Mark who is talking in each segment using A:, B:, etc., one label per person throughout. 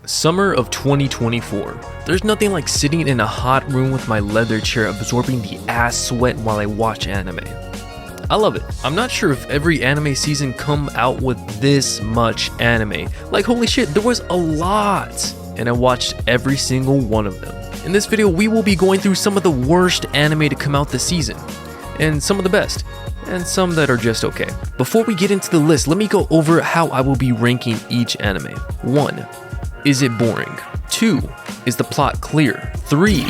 A: Summer of 2024. There's nothing like sitting in a hot room with my leather chair absorbing the ass sweat while I watch anime. I love it. I'm not sure if every anime season come out with this much anime. Like holy shit, there was a lot. And I watched every single one of them. In this video, we will be going through some of the worst anime to come out this season. And some of the best. And some that are just okay. Before we get into the list, let me go over how I will be ranking each anime. 1. Is it boring? 2. Is the plot clear? 3.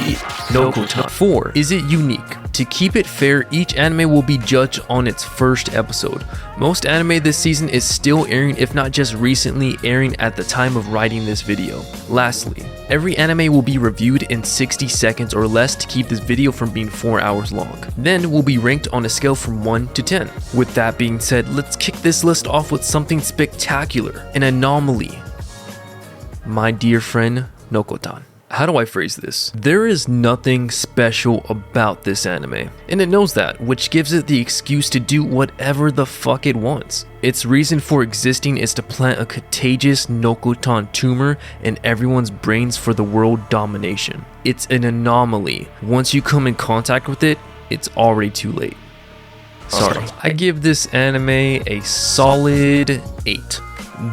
A: Nokotan. 4. Is it unique? To keep it fair, each anime will be judged on its first episode. Most anime this season is still airing, if not just recently airing at the time of writing this video. Lastly, every anime will be reviewed in 60 seconds or less to keep this video from being 4 hours long. Then will be ranked on a scale from 1 to 10. With that being said, let's kick this list off with something spectacular, an anomaly. My dear friend, Nokotan. How do I phrase this? There is nothing special about this anime, and it knows that, which gives it the excuse to do whatever the fuck it wants. Its reason for existing is to plant a contagious Nokotan tumor in everyone's brains for the world domination. It's an anomaly. Once you come in contact with it, it's already too late. Sorry. I give this anime a solid 8.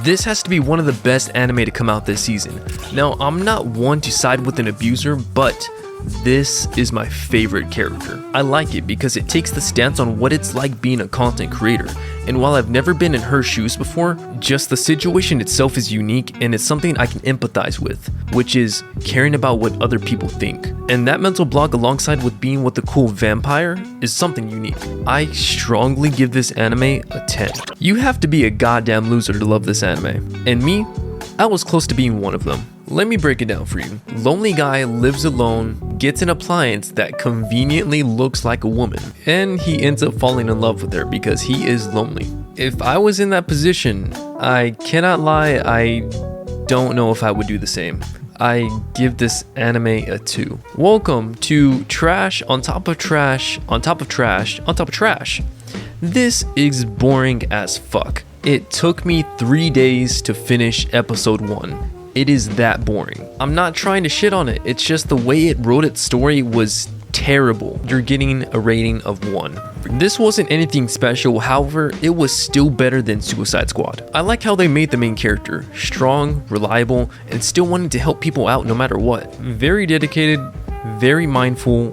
A: This has to be one of the best anime to come out this season. Now, I'm not one to side with an abuser, but this is my favorite character. I like it because it takes the stance on what it's like being a content creator. And while I've never been in her shoes before, just the situation itself is unique and it's something I can empathize with, which is caring about what other people think. And that mental block alongside with being with the cool vampire is something unique. I strongly give this anime a 10. You have to be a goddamn loser to love this anime. And me, I was close to being one of them. Let me break it down for you. Lonely guy lives alone, gets an appliance that conveniently looks like a woman, and he ends up falling in love with her because he is lonely. If I was in that position, I cannot lie, I don't know if I would do the same. I give this anime a 2. Welcome to trash on top of trash on top of trash on top of trash. This is boring as fuck. It took me 3 days to finish episode 1. It is that boring. I'm not trying to shit on it, it's just the way it wrote its story was terrible. You're getting a rating of 1. This wasn't anything special, however, it was still better than Suicide Squad. I like how they made the main character strong, reliable, and still wanting to help people out no matter what. Very dedicated, very mindful,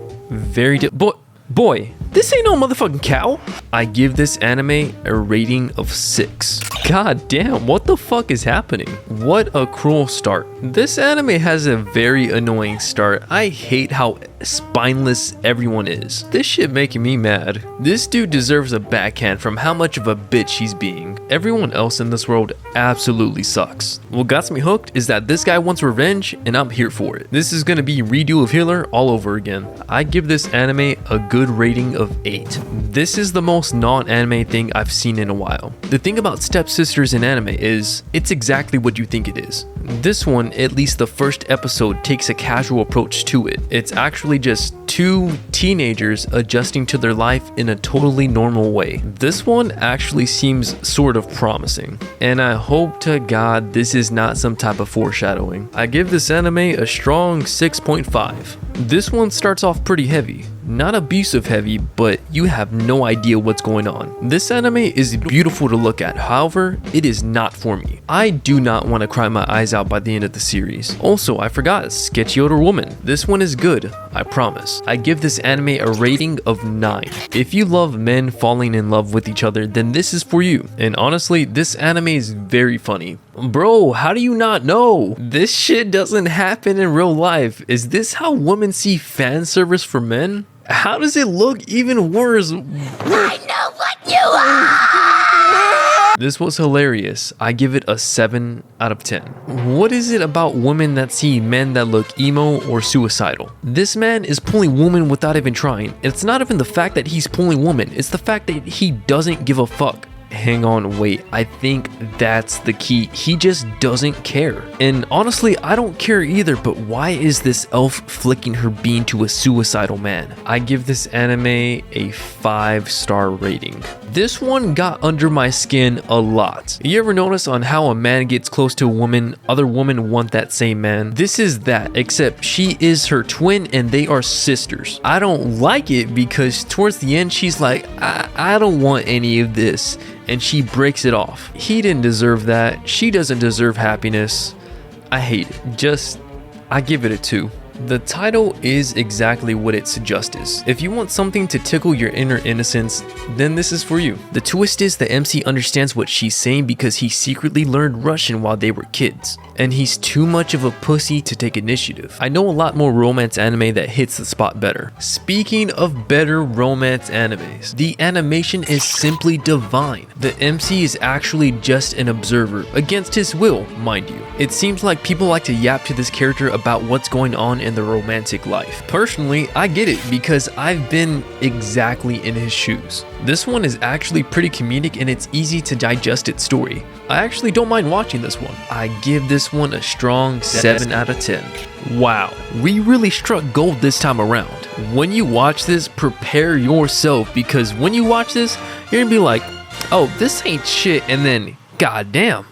A: boy, this ain't no motherfucking cow. I give this anime a rating of 6. God damn, what the fuck is happening? What a cruel start. This anime has a very annoying start. I hate how spineless everyone is. This shit making me mad. This dude deserves a backhand from how much of a bitch he's being. Everyone else in this world absolutely sucks. What got me hooked is that this guy wants revenge and I'm here for it. This is gonna be redo of Healer all over again. I give this anime a good rating of 8. This is the most non-anime thing I've seen in a while. The thing about stepsisters in anime is it's exactly what you think it is. This one, at least the first episode, takes a casual approach to it. It's actually just 2 teenagers adjusting to their life in a totally normal way. This one actually seems sort of promising, and I hope to God this is not some type of foreshadowing. I give this anime a strong 6.5. This one starts off pretty heavy. Not abusive heavy, but you have no idea what's going on. This anime is beautiful to look at, however, it is not for me. I do not want to cry my eyes out by the end of the series. Also, I forgot, Sketchy Older Woman. This one is good, I promise. I give this anime a rating of 9. If you love men falling in love with each other, then this is for you. And honestly, this anime is very funny. Bro, how do you not know? This shit doesn't happen in real life. Is this how women see fan service for men? How does it look even worse? I know what you are! This was hilarious. I give it a 7 out of 10. What is it about women that see men that look emo or suicidal? This man is pulling women without even trying. It's not even the fact that he's pulling women, it's the fact that he doesn't give a fuck. hang on, wait. I think that's the key. He just doesn't care. And honestly, I don't care either, but why is this elf flicking her bean to a suicidal man? I give this anime a 5-star rating. This one got under my skin a lot. You ever notice on how a man gets close to a woman, other women want that same man? This is that, except she is her twin and they are sisters. I don't like it because towards the end she's like, I don't want any of this, and she breaks it off. He didn't deserve that. She doesn't deserve happiness. I hate it. I give it a 2. The title is exactly what it suggests. If you want something to tickle your inner innocence, then this is for you. The twist is the MC understands what she's saying because he secretly learned Russian while they were kids, and he's too much of a pussy to take initiative. I know a lot more romance anime that hits the spot better. Speaking of better romance animes, the animation is simply divine. The MC is actually just an observer, against his will, mind you. It seems like people like to yap to this character about what's going on in the romantic life. Personally, I get it because I've been exactly in his shoes. This one is actually pretty comedic and it's easy to digest its story. I actually don't mind watching this one. I give this one a strong 7 out of 10. Wow, we really struck gold this time around. When you watch this, prepare yourself because when you watch this, you're gonna be like, oh, this ain't shit, and then, goddamn,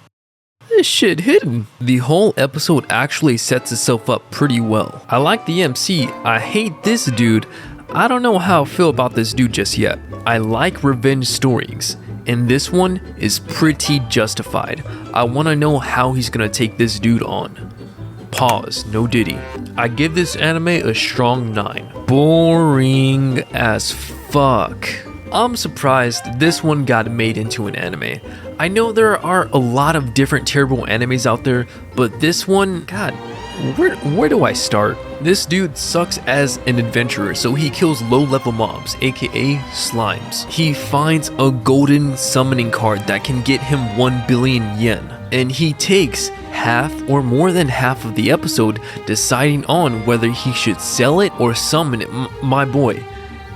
A: this shit hidden. The whole episode actually sets itself up pretty well. I like the MC. I hate this dude. I don't know how I feel about this dude just yet. I like revenge stories, and this one is pretty justified. I want to know how he's gonna take this dude on. Pause, no diddy. I give this anime a strong 9. Boring as fuck. I'm surprised this one got made into an anime. I know there are a lot of different terrible animes out there, but this one, god, where do I start? This dude sucks as an adventurer, so he kills low-level mobs, aka slimes. He finds a golden summoning card that can get him 1 billion yen, and he takes half or more than half of the episode deciding on whether he should sell it or summon it. My boy,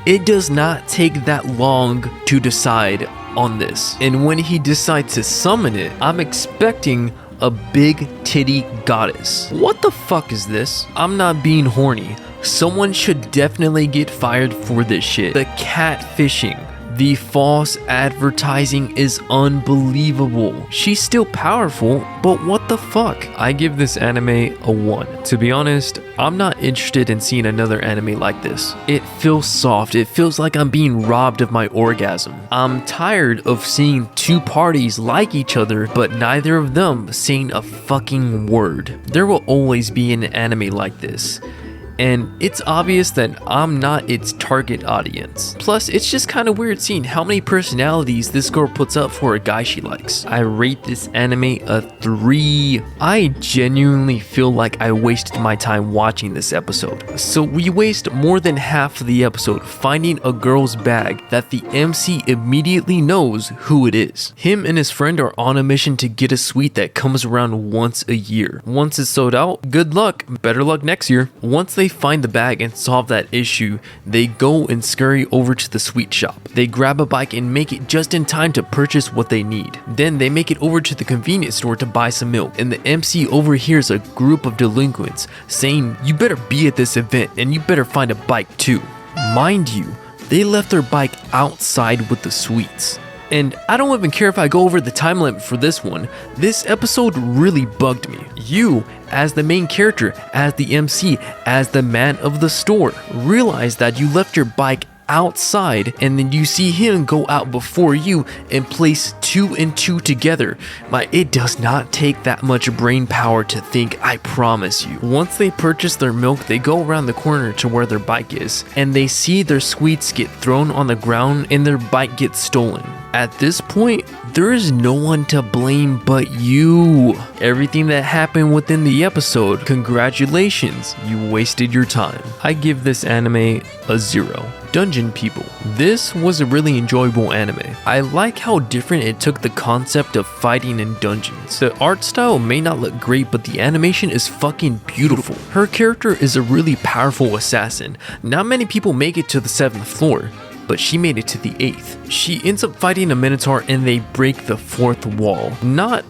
A: it does not take that long to decide on this. And when he decides to summon it, I'm expecting a big titty goddess. What the fuck is this? I'm not being horny. Someone should definitely get fired for this shit. The catfishing. The false advertising is unbelievable. She's still powerful, but what the fuck? I give this anime a 1. To be honest, I'm not interested in seeing another anime like this. It feels soft. It feels like I'm being robbed of my orgasm. I'm tired of seeing two parties like each other, but neither of them saying a fucking word. There will always be an anime like this, and it's obvious that I'm not its target audience. Plus, it's just kind of weird seeing how many personalities this girl puts up for a guy she likes. I rate this anime a 3. I genuinely feel like I wasted my time watching this episode. So we waste more than half of the episode finding a girl's bag that the MC immediately knows who it is. Him and his friend are on a mission to get a sweet that comes around once a year. Once it's sold out, good luck. Better luck next year. Once they find the bag and solve that issue, they go and scurry over to the sweet shop. They grab a bike and make it just in time to purchase what they need. Then they make it over to the convenience store to buy some milk, and the MC overhears a group of delinquents saying, "You better be at this event and you better find a bike too." Mind you, they left their bike outside with the sweets. And I don't even care if I go over the time limit for this one. This episode really bugged me. You, as the main character, as the MC, as the man of the store, realize that you left your bike outside, and then you see him go out before you and place 2 and 2 together. It does not take that much brain power to think, I promise you. Once they purchase their milk, they go around the corner to where their bike is, and they see their sweets get thrown on the ground and their bike gets stolen. At this point, there is no one to blame but you. Everything that happened within the episode, congratulations, you wasted your time. I give this anime a 0. Dungeon People. This was a really enjoyable anime. I like how different it took the concept of fighting in dungeons. The art style may not look great, but the animation is fucking beautiful. Her character is a really powerful assassin. Not many people make it to the 7th floor. but she made it to the 8th. She ends up fighting a Minotaur and they break the 4th wall. Not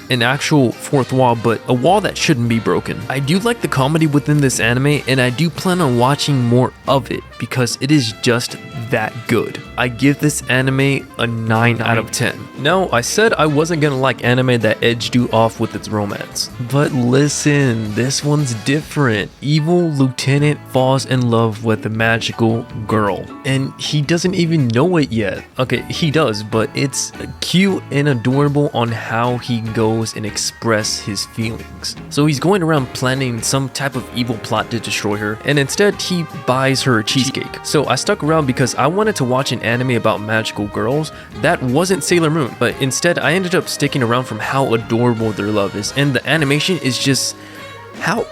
A: an actual 4th wall, but a wall that shouldn't be broken. I do like the comedy within this anime, and I do plan on watching more of it because it is just that good. I give this anime a 9 out of 10. Now, I said I wasn't gonna like anime that edged you off with its romance, but listen, this one's different. Evil lieutenant falls in love with a magical girl, and he doesn't even know it yet. Okay, he does, but it's cute and adorable on how he goes and express his feelings. So he's going around planning some type of evil plot to destroy her, and instead he buys her a cheesecake. So I stuck around because I wanted to watch an anime about magical girls that wasn't Sailor Moon, but instead I ended up sticking around from how adorable their love is, and the animation is just how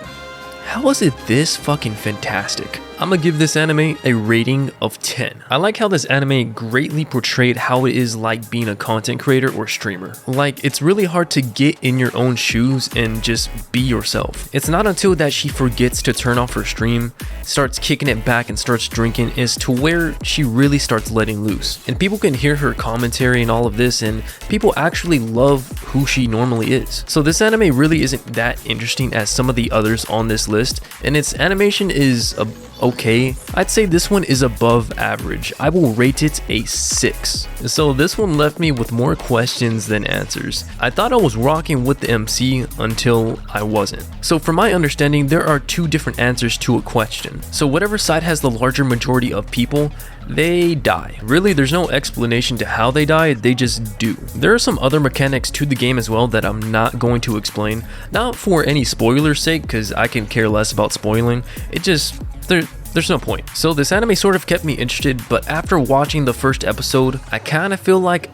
A: is it this fucking fantastic? I'm gonna give this anime a rating of 10. I like how this anime greatly portrayed how it is like being a content creator or streamer. Like, it's really hard to get in your own shoes and just be yourself. It's not until that she forgets to turn off her stream, starts kicking it back and starts drinking is to where she really starts letting loose. And people can hear her commentary and all of this, and people actually love who she normally is. So this anime really isn't that interesting as some of the others on this list, and its animation is okay. I'd say this one is above average. I will rate it a 6. So this one left me with more questions than answers. I thought I was rocking with the MC until I wasn't. So from my understanding, there are 2 different answers to a question. So whatever side has the larger majority of people, they die. Really, there's no explanation to how they die, they just do. There are some other mechanics to the game as well that I'm not going to explain. Not for any spoiler's sake, because I can care less about spoiling. It just, there's no point. So this anime sort of kept me interested, but after watching the first episode, I kind of feel like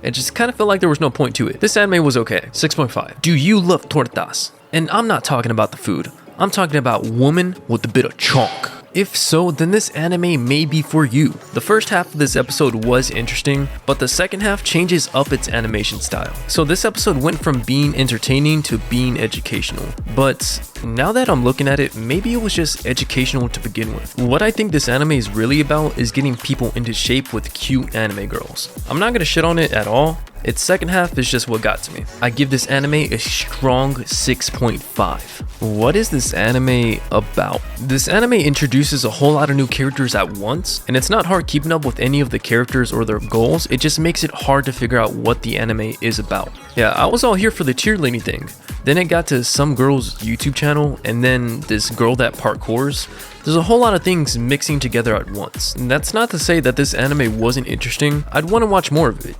A: it just kind of felt like there was no point to it. This anime was okay. 6.5. Do you love tortas? And I'm not talking about the food. I'm talking about woman with a bit of chonk. If so, then this anime may be for you. The first half of this episode was interesting, but the second half changes up its animation style. So this episode went from being entertaining to being educational. But now that I'm looking at it, maybe it was just educational to begin with. What I think this anime is really about is getting people into shape with cute anime girls. I'm not gonna shit on it at all. Its second half is just what got to me. I give this anime a strong 6.5. What is this anime about? This anime introduces a whole lot of new characters at once, and it's not hard keeping up with any of the characters or their goals. It just makes it hard to figure out what the anime is about. Yeah, I was all here for the cheerleading thing. Then it got to some girl's YouTube channel, and then this girl that parkours. There's a whole lot of things mixing together at once. And that's not to say that this anime wasn't interesting. I'd want to watch more of it,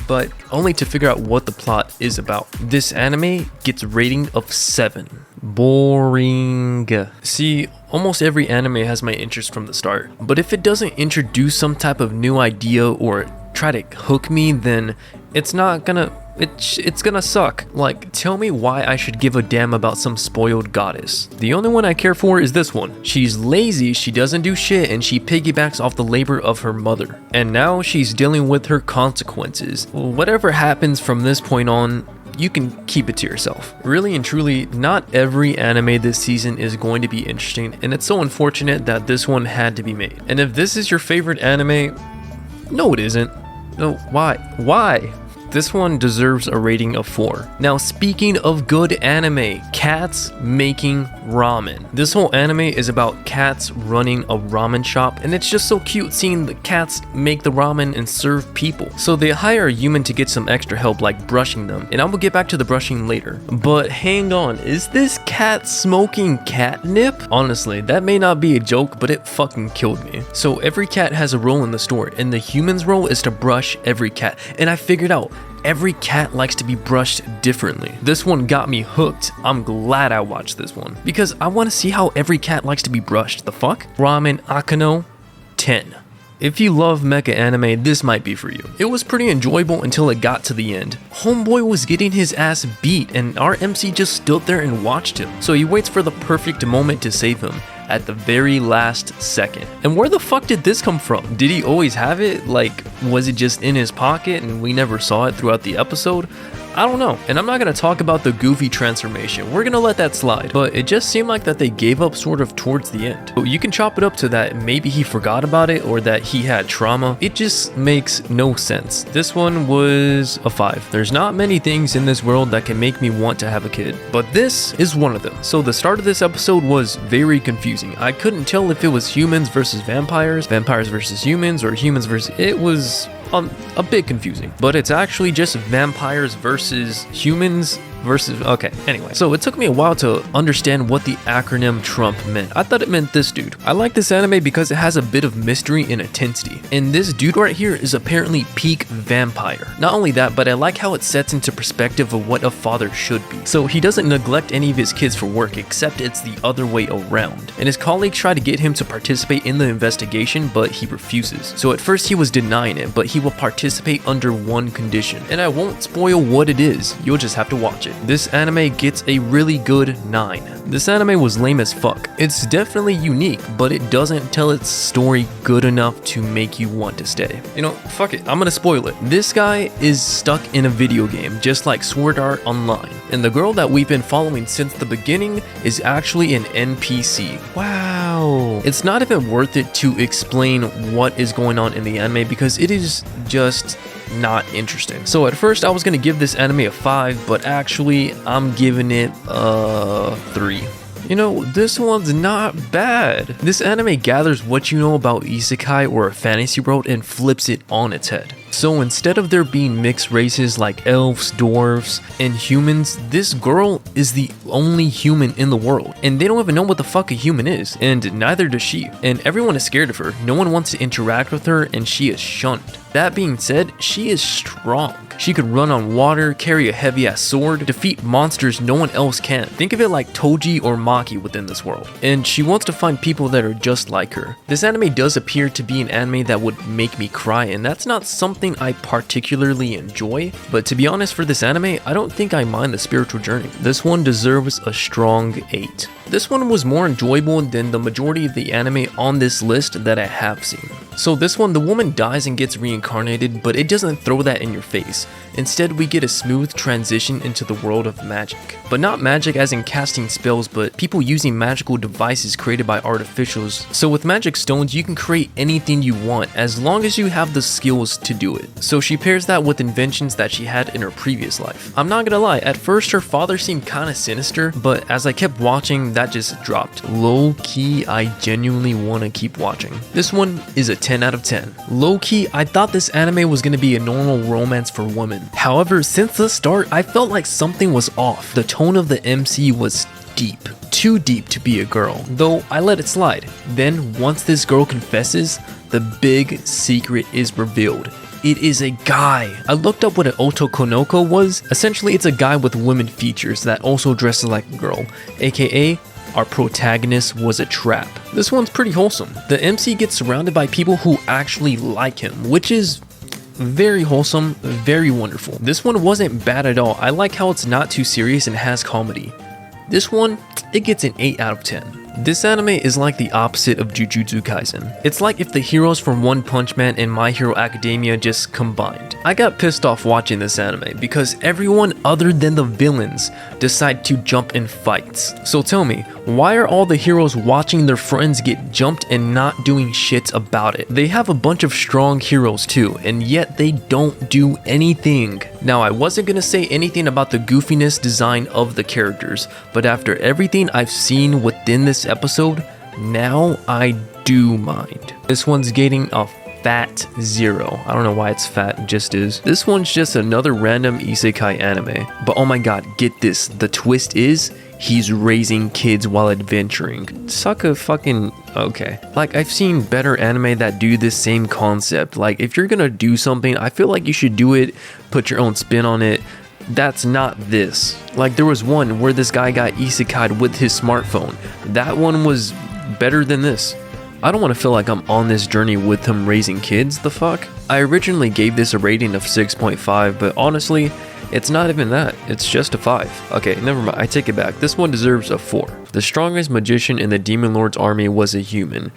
A: but only to figure out what the plot is about. This anime gets a rating of 7. Boring. See, almost every anime has my interest from the start, but if it doesn't introduce some type of new idea or try to hook me, then it's not gonna it's gonna suck. Like, tell me why I should give a damn about some spoiled goddess. The only one I care for is this one. She's lazy, she doesn't do shit, and she piggybacks off the labor of her mother. And now she's dealing with her consequences. Whatever happens from this point on, you can keep it to yourself. Really and truly, not every anime this season is going to be interesting, and it's so unfortunate that this one had to be made. And if this is your favorite anime, no it isn't. No, why? Why? This one deserves a rating of 4. Now, speaking of good anime, cats making ramen. This whole anime is about cats running a ramen shop, and it's just so cute seeing the cats make the ramen and serve people. So they hire a human to get some extra help, like brushing them, and I will get back to the brushing later. But hang on, is this cat smoking catnip? Honestly, that may not be a joke, but it fucking killed me. So every cat has a role in the store, and the human's role is to brush every cat. And I figured out, every cat likes to be brushed differently. This one got me hooked. I'm glad I watched this one because I want to see how every cat likes to be brushed. The fuck? Ramen Akano 10. If you love mecha anime, this might be for you. It was pretty enjoyable until it got to the end. Homeboy was getting his ass beat and our MC just stood there and watched him. So he waits for the perfect moment to save him at the very last second. And where the fuck did this come from? Did he always have it? Like, was it just in his pocket and we never saw it throughout the episode? I don't know. And I'm not gonna talk about the Goofy transformation. We're gonna let that slide. But it just seemed like that they gave up sort of towards the end. But you can chop it up to that maybe he forgot about it or that he had trauma. It just makes no sense. This one was a 5. There's not many things in this world that can make me want to have a kid, but this is one of them. So the start of this episode was very confusing. I couldn't tell if it was humans versus vampires, vampires versus humans, or humans versus... It was a bit confusing, but it's actually just vampires versus humans versus... Okay, anyway. So it took me a while to understand what the acronym Trump meant. I thought it meant this dude. I like this anime because it has a bit of mystery and intensity. And this dude right here is apparently peak vampire. Not only that, but I like how it sets into perspective of what a father should be. So he doesn't neglect any of his kids for work, except it's the other way around. And his colleagues try to get him to participate in the investigation, but he refuses. So at first he was denying it, but he will participate under one condition. And I won't spoil what it is. You'll just have to watch it. This anime gets a really good 9. This anime was lame as fuck. It's definitely unique, but it doesn't tell its story good enough to make you want to stay. You know, fuck it, I'm gonna spoil it. This guy is stuck in a video game, just like Sword Art Online. And the girl that we've been following since the beginning is actually an NPC. Wow. It's not even worth it to explain what is going on in the anime because it is just not interesting. So at first I was gonna give this anime a 5, but actually I'm giving it a 3. You know, this one's not bad. This anime gathers what you know about isekai or a fantasy world and flips it on its head. So instead of there being mixed races like elves, dwarves, and humans, this girl is the only human in the world. And they don't even know what the fuck a human is. And neither does she. And everyone is scared of her. No one wants to interact with her and she is shunned. That being said, she is strong. She could run on water, carry a heavy ass sword, defeat monsters no one else can. Think of it like Toji or Maki within this world. And she wants to find people that are just like her. This anime does appear to be an anime that would make me cry, and that's not something I particularly enjoy. But to be honest, for this anime, I don't think I mind the spiritual journey. This one deserves a strong 8. This one was more enjoyable than the majority of the anime on this list that I have seen. So this one, the woman dies and gets reincarnated, but it doesn't throw that in your face. Instead, we get a smooth transition into the world of magic. But not magic as in casting spells, but people using magical devices created by artificials. So with magic stones, you can create anything you want as long as you have the skills to do it. So she pairs that with inventions that she had in her previous life. I'm not gonna lie, at first her father seemed kinda sinister, but as I kept watching, that just dropped. Low key, I genuinely wanna keep watching. This one is a 10 out of 10. Low key, I thought this anime was gonna be a normal romance for women. However, since the start, I felt like something was off. The tone of the MC was deep. Too deep to be a girl, though I let it slide. Then, once this girl confesses, the big secret is revealed. It is a guy. I looked up what an otokonoko was. Essentially, it's a guy with women features that also dresses like a girl, aka our protagonist was a trap. This one's pretty wholesome. The MC gets surrounded by people who actually like him, which is very wholesome, very wonderful. This one wasn't bad at all. I like how it's not too serious and has comedy. This one, it gets an 8 out of 10. This anime is like the opposite of Jujutsu Kaisen. It's like if the heroes from One Punch Man and My Hero Academia just combined. I got pissed off watching this anime because everyone other than the villains decide to jump in fights. So tell me, why are all the heroes watching their friends get jumped and not doing shit about it? They have a bunch of strong heroes too, and yet they don't do anything. Now, I wasn't gonna say anything about the goofiness design of the characters, but after everything I've seen within this episode, now I do mind. This one's getting a fat 0. I don't know why it's fat, it just is. This one's just another random isekai anime. But oh my god, get this. The twist is, he's raising kids while adventuring. Suck a fucking... okay. Like, I've seen better anime that do this same concept. Like, if you're gonna do something, I feel like you should do it, put your own spin on it. That's not this. Like, there was one where this guy got isekai'd with his smartphone. That one was better than this. I don't want to feel like I'm on this journey with him raising kids, the fuck? I originally gave this a rating of 6.5, but honestly, it's not even that. It's just a 5. Okay, never mind. I take it back. This one deserves a 4. The strongest magician in the Demon Lord's army was a human.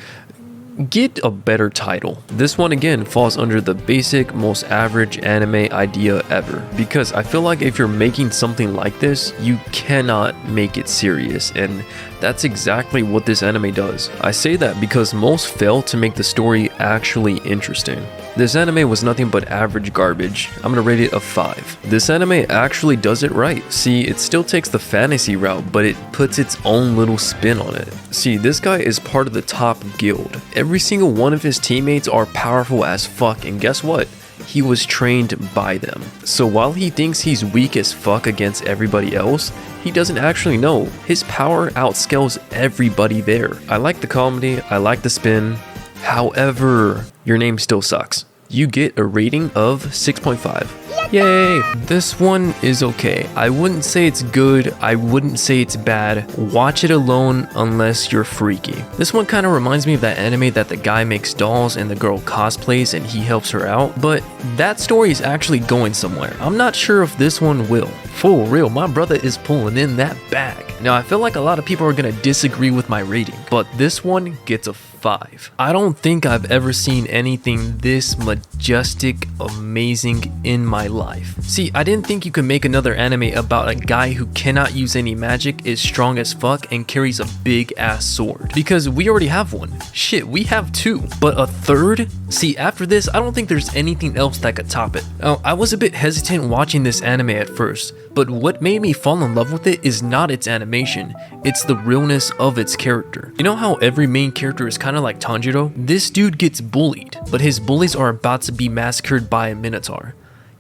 A: get a better title. This one again falls under the basic, most average anime idea ever, because I feel like if you're making something like this, you cannot make it serious, and that's exactly what this anime does. I say that because most fail to make the story actually interesting. This anime was nothing but average garbage. I'm gonna rate it a 5. This anime actually does it right. See, it still takes the fantasy route, but it puts its own little spin on it. See, this guy is part of the top guild. Every single one of his teammates are powerful as fuck, and guess what? He was trained by them. So while he thinks he's weak as fuck against everybody else, he doesn't actually know. His power outscales everybody there. I like the comedy, I like the spin. However, your name still sucks. You get a rating of 6.5. Yay! This one is okay. I wouldn't say it's good, I wouldn't say it's bad. Watch it alone unless you're freaky. This one kind of reminds me of that anime that the guy makes dolls and the girl cosplays and he helps her out, but that story is actually going somewhere. I'm not sure if this one will. For real, my brother is pulling in that bag. Now, I feel like a lot of people are gonna disagree with my rating, but this one gets a 5. I don't think I've ever seen anything this majestic, amazing in my life. See, I didn't think you could make another anime about a guy who cannot use any magic, is strong as fuck, and carries a big ass sword. Because we already have one. Shit, we have 2. But a 3rd? See, after this, I don't think there's anything else that could top it. Now, I was a bit hesitant watching this anime at first, but what made me fall in love with it is not its animation, it's the realness of its character. You know how every main character is kind of like Tanjiro? This dude gets bullied, but his bullies are about to be massacred by a minotaur.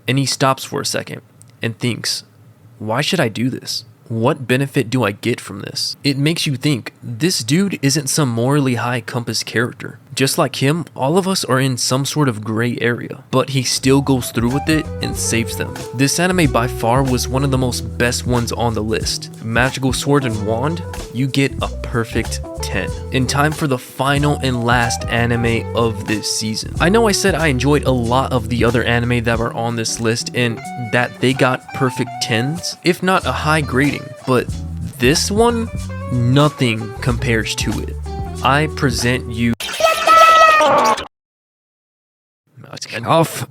A: And he stops for a second and thinks, why should I do this? What benefit do I get from this? It makes you think, this dude isn't some morally high compass character. Just like him, all of us are in some sort of gray area, but he still goes through with it and saves them. This anime by far was one of the most best ones on the list. Magical Sword and Wand, you get a perfect 10. In time for the final and last anime of this season. I know I said I enjoyed a lot of the other anime that were on this list and that they got perfect 10s, if not a high grading, but this one, nothing compares to it. I present you off.